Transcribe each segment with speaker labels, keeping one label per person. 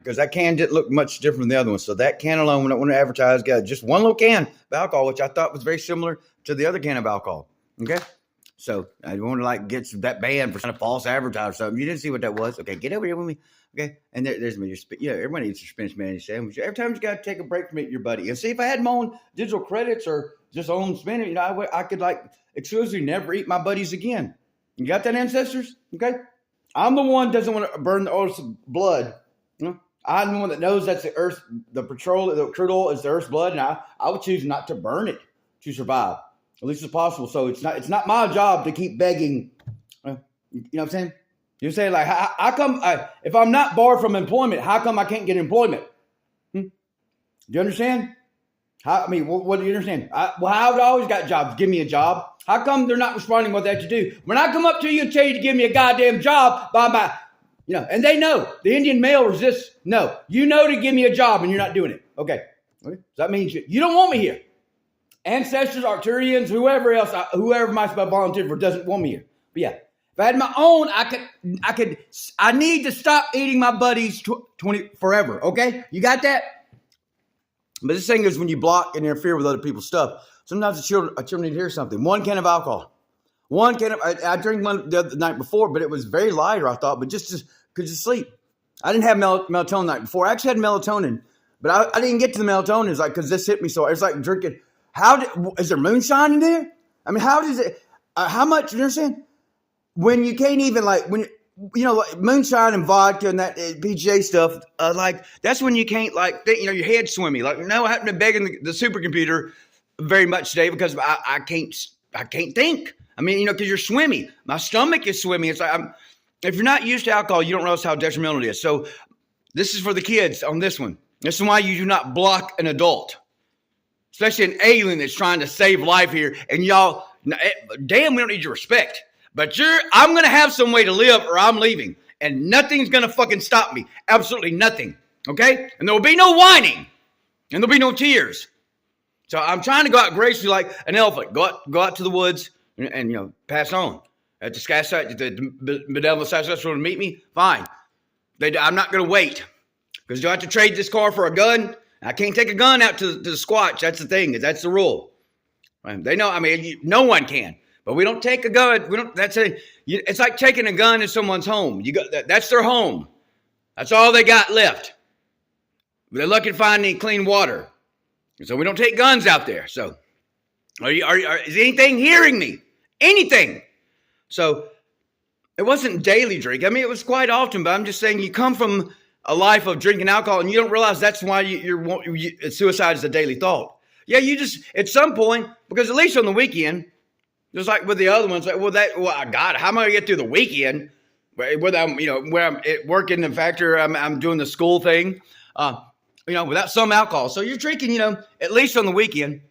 Speaker 1: because that can didn't look much different than the other one. So that can alone, when I want to advertise, got just one little can of alcohol, which I thought was very similar to the other can of alcohol. Okay. So I want to like get that banned for kind of false advertising or something. You didn't see what that was. Okay. Get over here with me. Okay. And there's me. Everybody eats your spinach mayonnaise sandwich. Every time you got to take a break from it, your buddy. And see, if I had my own digital credits or just own spinach, I could like exclusively never eat my buddies again. You got that, ancestors? Okay. I'm the one doesn't want to burn the Earth's blood. I'm the one that knows that's the Earth, the crude oil is the Earth's blood, and I would choose not to burn it to survive, at least as possible. So it's not my job to keep begging. You know what I'm saying? You're saying like, how come if I'm not barred from employment, how come I can't get employment? Do you understand? What do you understand? I've always got jobs. Give me a job. How come they're not responding what they have to do? When I come up to you and tell you to give me a goddamn job by my, and they know the Indian male resists. No, you know to give me a job and you're not doing it. Okay. So that means you don't want me here. Ancestors, Arcturians, whoever else, whoever might volunteer for doesn't want me here. But yeah, if I had my own, I need to stop eating my buddies 20 forever. Okay. You got that? But this thing is when you block and interfere with other people's stuff. Sometimes the children need to hear something. One can of alcohol. I drank one the night before, but it was very lighter, I thought, but just could you sleep. I didn't have melatonin the night before. I actually had melatonin, but I didn't get to the melatonin. It's like, because this hit me so it's like drinking. Is there moonshine in there? I mean, how does it, how much, you understand? When you can't even like, like moonshine and vodka and that PGA stuff, like that's when you can't like, your head's swimmy. Like, no, I haven't been begging the supercomputer very much today because I can't think. I mean, because you're swimmy. My stomach is swimmy. It's like, if you're not used to alcohol, you don't realize how detrimental it is. So this is for the kids on this one. This is why you do not block an adult, especially an alien that's trying to save life here. And y'all, damn, we don't need your respect. But I'm going to have some way to live or I'm leaving. And nothing's going to fucking stop me. Absolutely nothing. Okay? And there will be no whining. And there'll be no tears. So I'm trying to go out gracefully like an elephant. Go out to the woods and pass on. At the sky site, the benevolent successful to meet me, fine. I'm not going to wait. Because do I have to trade this car for a gun? I can't take a gun out to the Squatch. That's the thing. That's the rule. They know, no one can. But we don't take a gun. It's like taking a gun in someone's home. That's their home. That's all they got left. They're lucky to find any clean water. So we don't take guns out there. So is anything hearing me? Anything? So it wasn't daily drink. It was quite often, but I'm just saying you come from a life of drinking alcohol and you don't realize that's why suicide is a daily thought. Yeah, you just, at some point, because at least on the weekend, just like with the other ones, like, God, how am I going to get through the weekend? Whether I'm, where I'm at work in the factory, I'm doing the school thing, without some alcohol. So you're drinking, at least on the weekend.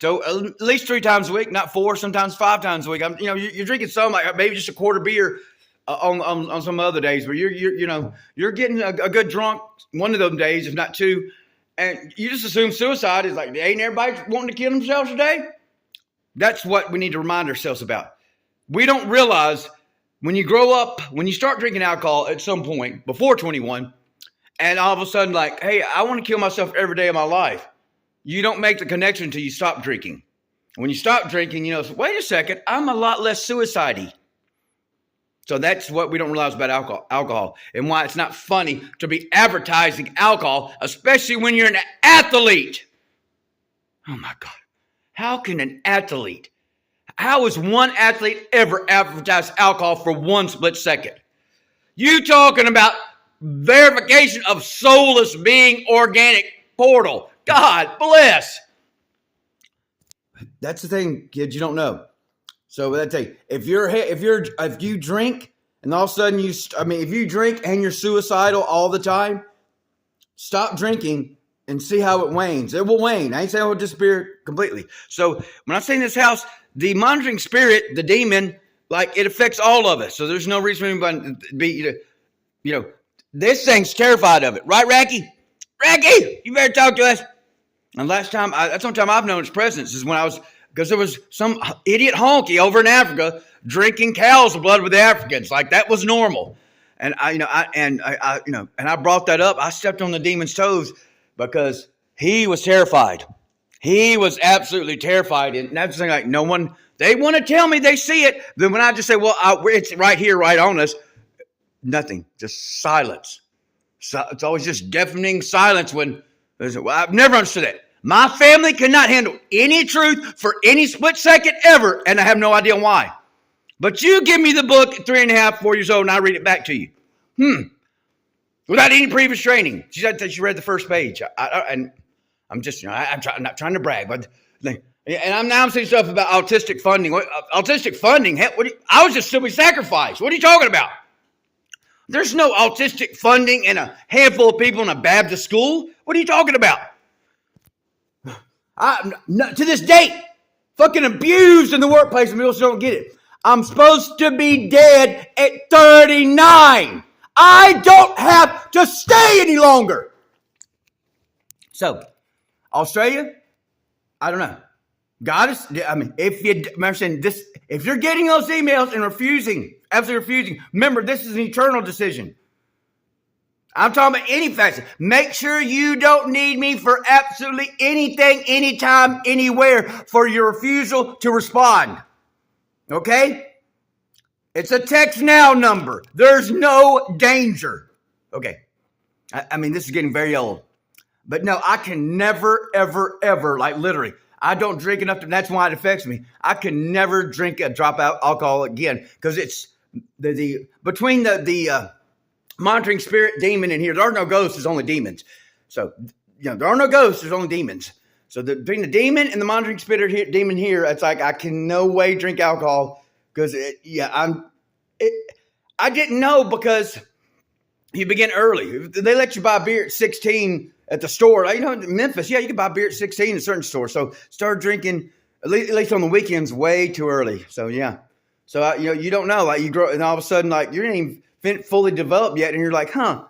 Speaker 1: So at least 3 times a week, not 4, sometimes 5 times a week. You're drinking some, like maybe just a quarter beer on some other days, where you're getting a good drunk one of those days, if not 2, and you just assume suicide is like, ain't everybody wanting to kill themselves today? That's what we need to remind ourselves about. We don't realize when you grow up, when you start drinking alcohol at some point before 21, and all of a sudden like, hey, I want to kill myself every day of my life. You don't make the connection until you stop drinking. When you stop drinking, wait a second, I'm a lot less suicide-y. So that's what we don't realize about alcohol and why it's not funny to be advertising alcohol, especially when you're an athlete. Oh my God. How can an athlete, how has one athlete ever advertised alcohol for one split second? You talking about verification of soulless being organic portal. God bless. That's the thing, kids, you don't know. So that's a, if you drink and all of a sudden if you drink and you're suicidal all the time, stop drinking and see how it wanes. It will wane. I ain't saying it will disappear completely. So when I say in this house, the monitoring spirit, the demon, like it affects all of us. So there's no reason for anybody to be, this thing's terrified of it. Right, Racky? Racky, you better talk to us. And that's the only time I've known its presence is when because there was some idiot honky over in Africa drinking cow's blood with the Africans. Like that was normal. And I brought that up. I stepped on the demon's toes because he was terrified. He was absolutely terrified. And that's the thing, like no one, they want to tell me they see it. Then when I just say, well, it's right here, right on us, nothing, just silence. So it's always just deafening silence when I've never understood that. My family cannot handle any truth for any split second ever, and I have no idea why. But you give me the book at 3.5, 4 years old, and I read it back to you. Without any previous training. She said that she read the first page. And I'm just, I'm not trying to brag, but and I'm saying stuff about autistic funding. Autistic funding? I was just simply sacrificed. What are you talking about? There's no autistic funding in a handful of people in a Baptist school. What are you talking about? To this date, fucking abused in the workplace, and people still don't get it. I'm supposed to be dead at 39. I don't have to stay any longer. So, Australia, I don't know. God is, if you're getting those emails and absolutely refusing, remember, this is an eternal decision. I'm talking about any facet. Make sure you don't need me for absolutely anything, anytime, anywhere for your refusal to respond. Okay? It's a text now number. There's no danger. Okay. This is getting very old. But no, I can never, ever, ever, like literally, I don't drink enough. That's why it affects me. I can never drink a drop out alcohol again because it's between the monitoring spirit demon in here. There are no ghosts. There's only demons. So, there are no ghosts. There's only demons. So between the demon and the monitoring spirit demon here, it's like I can no way drink alcohol because I didn't know because you begin early. They let you buy beer at 16 at the store. Like, in Memphis, you can buy beer at 16 in certain stores. So start drinking, at least on the weekends, way too early. So, yeah. So, you don't know. Like, you grow, and all of a sudden, like, you're not even fully developed yet. And you're like, you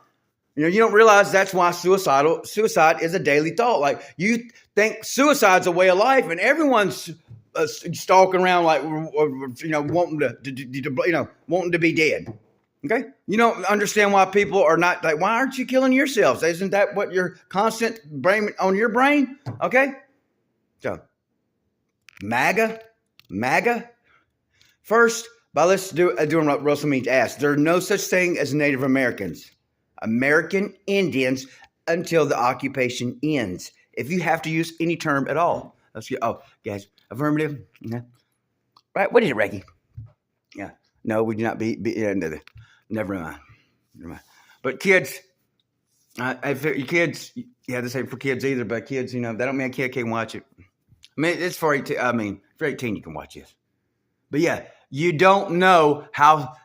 Speaker 1: don't realize that's why suicide is a daily thought. Like, you think suicide's a way of life, and everyone's stalking around like, wanting to be dead. Okay? You don't understand why people are not like, why aren't you killing yourselves? Isn't that what your constant brain on your brain? Okay? So, MAGA. First, let's doing what Russell Means asked. There are no such thing as Native Americans. American Indians until the occupation ends. If you have to use any term at all. Let's get, guys, affirmative. Yeah. Right, what is it, Reggie? Yeah. No, we do not be never mind. But kids, if your kids, the same for kids either, but kids, that don't mean a kid can't watch it. It's for 18. For 18, you can watch this. But yeah, you don't know how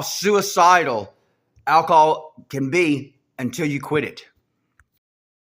Speaker 1: suicidal alcohol can be until you quit it.